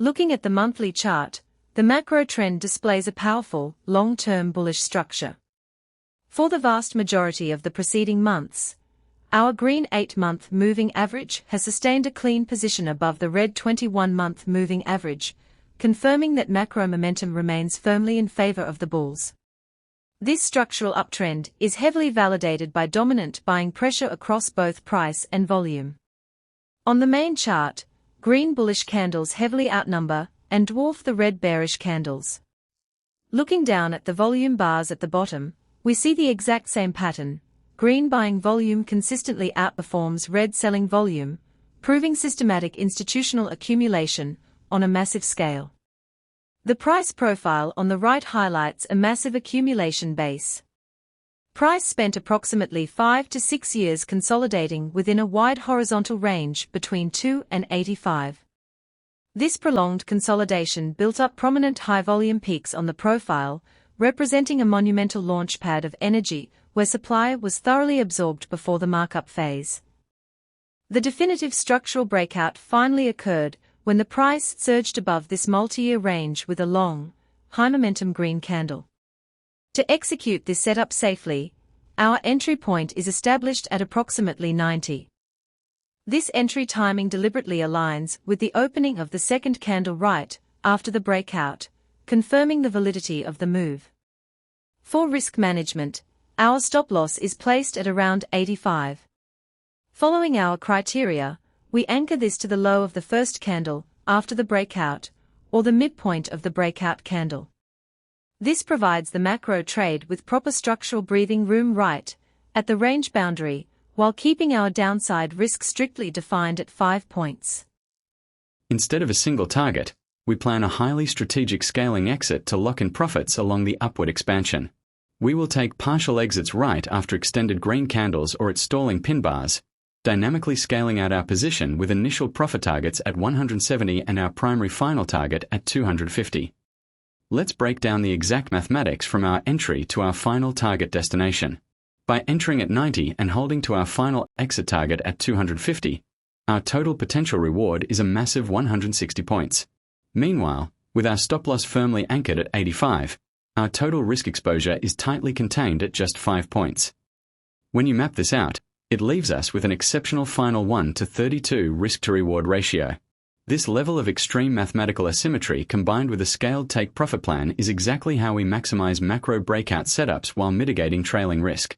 Looking at the monthly chart, the macro trend displays a powerful, long-term bullish structure. For the vast majority of the preceding months, our green 8-month moving average has sustained a clean position above the red 21-month moving average, confirming that macro momentum remains firmly in favor of the bulls. This structural uptrend is heavily validated by dominant buying pressure across both price and volume. On the main chart, green bullish candles heavily outnumber and dwarf the red bearish candles. Looking down at the volume bars at the bottom, we see the exact same pattern. Green buying volume consistently outperforms red selling volume, proving systematic institutional accumulation on a massive scale. The price profile on the right highlights a massive accumulation base. Price spent approximately 5 to 6 years consolidating within a wide horizontal range between 2 and 85. This prolonged consolidation built up prominent high-volume peaks on the profile, representing a monumental launchpad of energy where supply was thoroughly absorbed before the markup phase. The definitive structural breakout finally occurred when the price surged above this multi-year range with a long, high-momentum green candle. To execute this setup safely, our entry point is established at approximately 90. This entry timing deliberately aligns with the opening of the second candle right after the breakout, confirming the validity of the move. For risk management, our stop loss is placed at around 85. Following our criteria, we anchor this to the low of the first candle after the breakout, or the midpoint of the breakout candle. This provides the macro trade with proper structural breathing room right at the range boundary, while keeping our downside risk strictly defined at 5 points. Instead of a single target, we plan a highly strategic scaling exit to lock in profits along the upward expansion. We will take partial exits right after extended green candles or at stalling pin bars, dynamically scaling out our position with initial profit targets at 170 and our primary final target at 250. Let's break down the exact mathematics from our entry to our final target destination. By entering at 90 and holding to our final exit target at 250, our total potential reward is a massive 160 points. Meanwhile, with our stop loss firmly anchored at 85, our total risk exposure is tightly contained at just 5 points. When you map this out, it leaves us with an exceptional final 1:32 risk-to-reward ratio. This level of extreme mathematical asymmetry combined with a scaled take-profit plan is exactly how we maximize macro breakout setups while mitigating trailing risk.